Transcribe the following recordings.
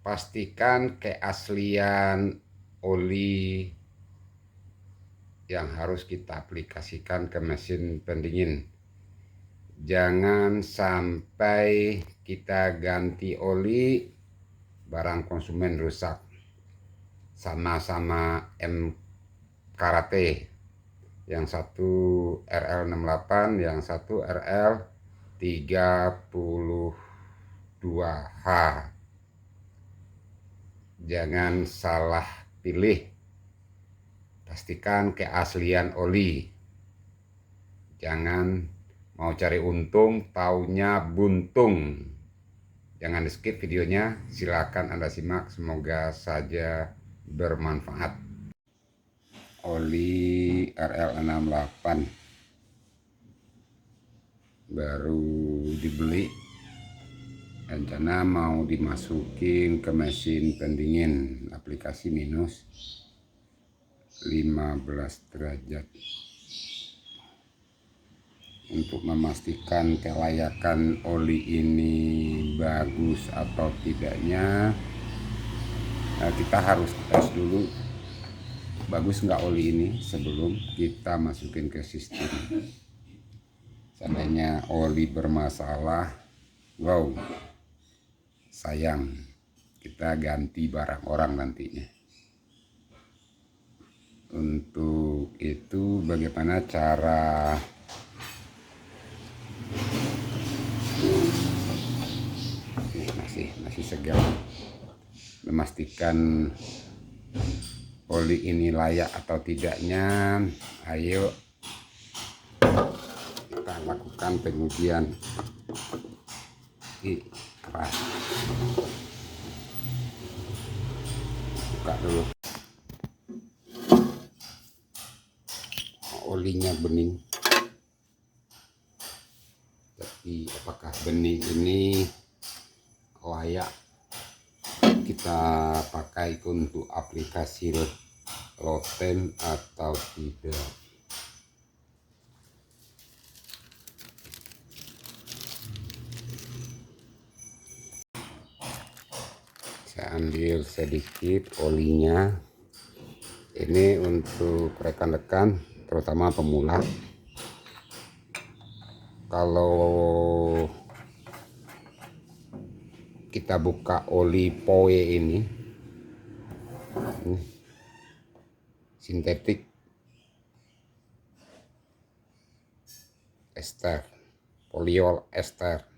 Pastikan keaslian oli yang harus kita aplikasikan ke mesin pendingin. Jangan sampai kita ganti oli, barang konsumen rusak. Sama-sama M Karate, yang satu RL68, yang satu RL32H. Jangan salah pilih, pastikan keaslian oli. Jangan mau cari untung, taunya buntung. Jangan di skip videonya, silakan Anda simak, semoga saja bermanfaat. Oli RL68 baru dibeli, rencana mau dimasukin ke mesin pendingin, aplikasi minus 15 derajat. Untuk memastikan kelayakan oli ini bagus atau tidaknya, kita harus tes dulu bagus nggak oli ini sebelum kita masukin ke sistem. Seandainya oli bermasalah, wow, sayang, kita ganti barang orang nantinya. Untuk itu bagaimana cara masih segar memastikan oli ini layak atau tidaknya? Ayo kita lakukan pengujian. Buka dulu, olinya bening. Tapi apakah bening ini layak kita pakai untuk aplikasi Lotem atau tidak? Saya ambil sedikit olinya. Ini untuk rekan-rekan, terutama pemula. Kalau kita buka oli POE ini sintetik ester, poliol ester.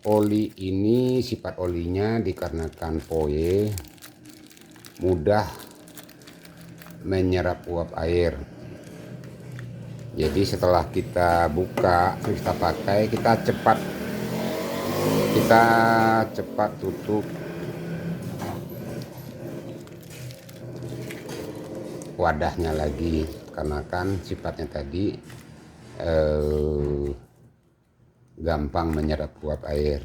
Oli ini, sifat olinya dikarenakan POE mudah menyerap uap air. Jadi setelah kita buka, kita pakai, kita cepat tutup wadahnya lagi, karena kan sifatnya tadi gampang menyerap uap air.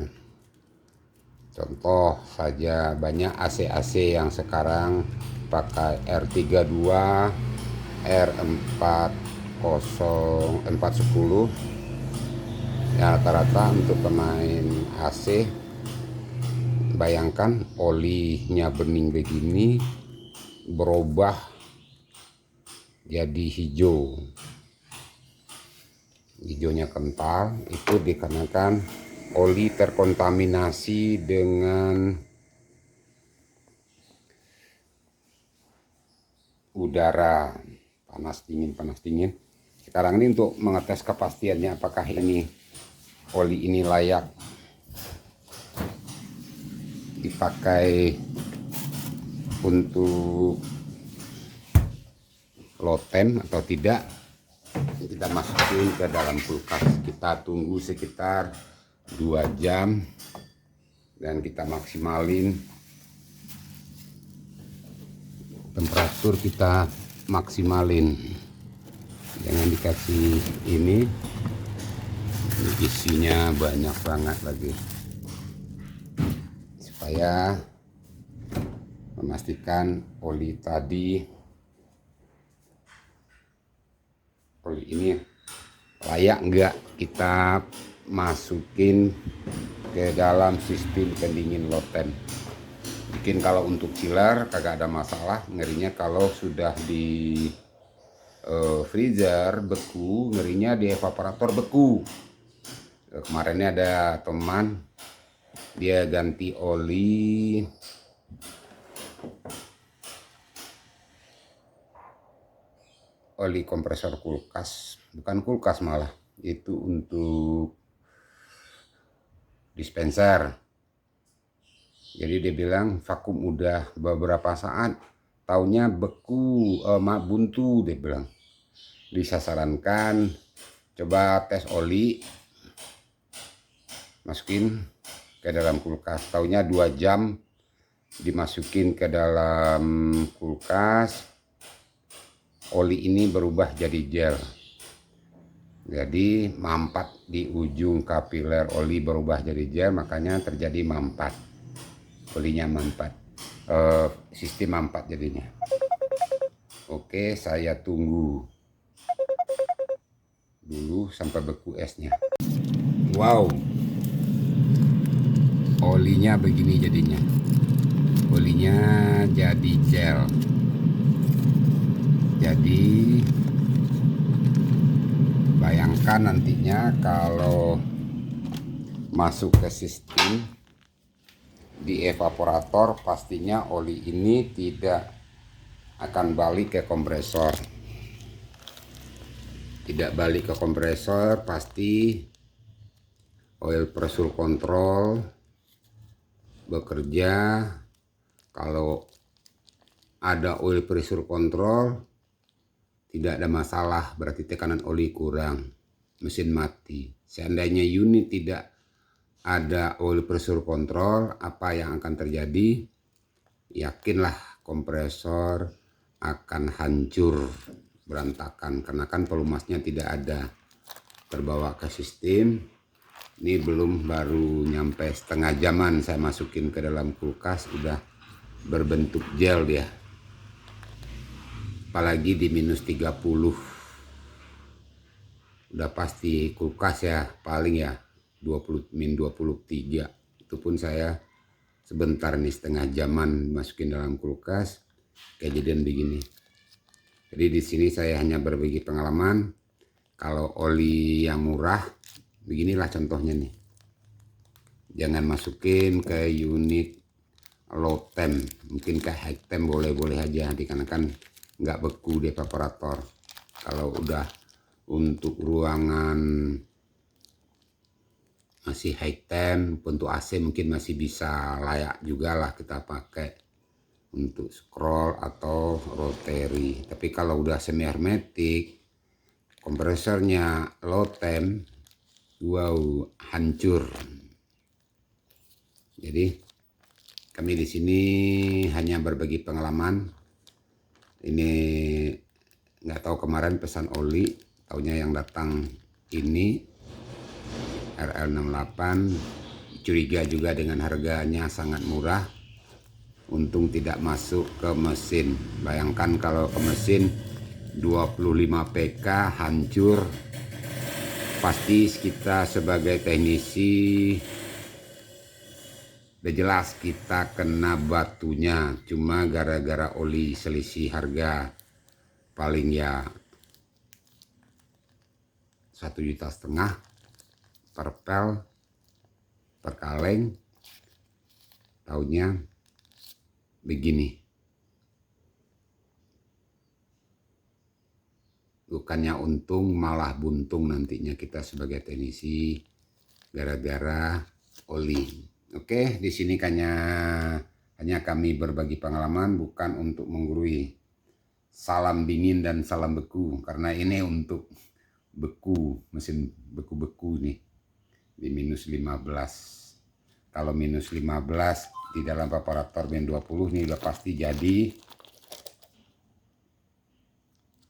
Contoh saja, banyak AC yang sekarang pakai R32, R410 ya, rata-rata untuk pemain AC. Bayangkan olinya bening begini berubah jadi hijau, hijaunya kental. Itu dikarenakan oli terkontaminasi dengan udara panas dingin. Sekarang ini untuk mengetes kepastiannya apakah ini oli ini layak dipakai untuk Lotem atau tidak, kita masukin ke dalam kulkas. Kita tunggu sekitar 2 jam dan kita maksimalin temperatur, kita maksimalin. Jangan dikasih ini isinya banyak banget lagi, supaya memastikan oli ini layak enggak kita masukin ke dalam sistem pendingin low temp. Bikin kalau untuk chiller kagak ada masalah, ngerinya kalau sudah di freezer beku, ngerinya di evaporator beku. Kemarinnya ada teman dia ganti oli kompresor kulkas, bukan kulkas malah, itu untuk dispenser. Jadi dia bilang vakum udah beberapa saat, taunya beku, buntu, dia bilang. Disasarankan coba tes oli, masukin ke dalam kulkas, taunya 2 jam dimasukin ke dalam kulkas, oli ini berubah jadi gel. Jadi mampat di ujung kapiler oli berubah jadi gel, makanya terjadi mampat, olinya mampat, sistem mampat jadinya. Oke, saya tunggu dulu sampai beku esnya. Wow, olinya begini jadinya, olinya jadi gel. Jadi bayangkan nantinya kalau masuk ke sistem di evaporator, pastinya oli ini tidak akan balik ke kompresor. Tidak balik ke kompresor, pasti oil pressure control bekerja. Kalau ada oil pressure control tidak ada masalah, berarti tekanan oli kurang, mesin mati. Seandainya unit tidak ada oil pressure control, apa yang akan terjadi? Yakinlah kompresor akan hancur, berantakan, karena kan pelumasnya tidak ada, terbawa ke sistem. Ini belum, baru nyampe setengah jaman saya masukin ke dalam kulkas, udah berbentuk gel dia. Apalagi di minus 30, udah pasti kulkas ya, paling ya 23. Itu pun saya sebentar nih, setengah jaman masukin dalam kulkas, kejadian begini. Jadi di sini saya hanya berbagi pengalaman. Kalau oli yang murah beginilah contohnya nih, jangan masukin ke unit low temp, mungkin ke high temp boleh-boleh aja, dikarenakan nggak beku di evaporator. Kalau udah untuk ruangan masih high temp, untuk AC mungkin masih bisa layak juga lah kita pakai untuk scroll atau rotary. Tapi kalau udah semi hermetik, kompresornya low temp, wow, hancur. Jadi kami di sini hanya berbagi pengalaman. Ini nggak tahu, kemarin pesan oli, taunya yang datang ini RL68. Curiga juga dengan harganya sangat murah. Untung tidak masuk ke mesin. Bayangkan kalau ke mesin 25 PK hancur. Pasti kita sebagai teknisi udah jelas kita kena batunya, cuma gara-gara oli selisih harga paling ya 1,5 juta per pel, per kaleng. Taunya begini, bukannya untung malah buntung nantinya kita sebagai teknisi gara-gara oli. Oke, di sini hanya kami berbagi pengalaman, bukan untuk menggurui. Salam dingin dan salam beku, karena ini untuk beku, mesin beku-beku nih di minus 15. Kalau minus 15 di dalam evaporator min 20 nih udah pasti jadi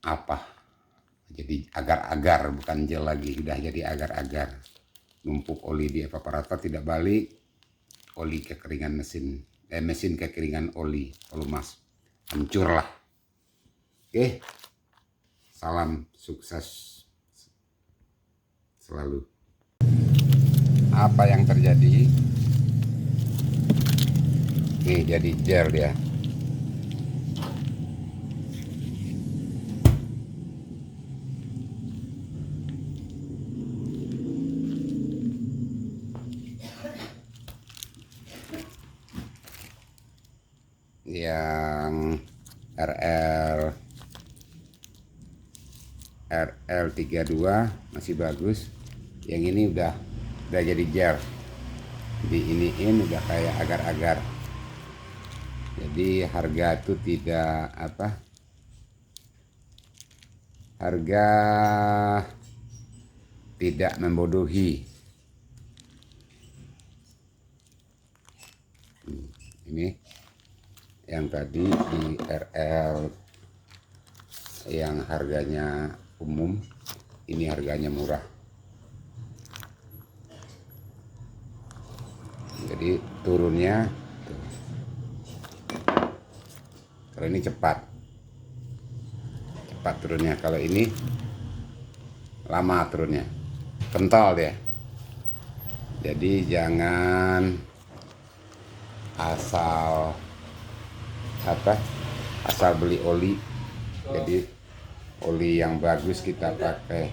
apa? Jadi agar-agar, bukan gel lagi, udah jadi agar-agar. Numpuk oli di evaporator tidak balik, oli kekeringan mesin, mesin kekeringan oli, pelumas, hancur lah. Oke, salam sukses selalu. apa yang terjadi. Nih jadi gel dia. Yang RL32 masih bagus, yang ini udah jadi gel, diiniin udah kayak agar-agar. Jadi harga itu tidak harga tidak membodohi. Ini yang tadi di RL yang harganya umum, ini harganya murah. Jadi turunnya tuh. Kalau ini cepat turunnya, kalau ini lama turunnya, kental dia. Jadi jangan asal beli oli. Jadi oli yang bagus kita pakai.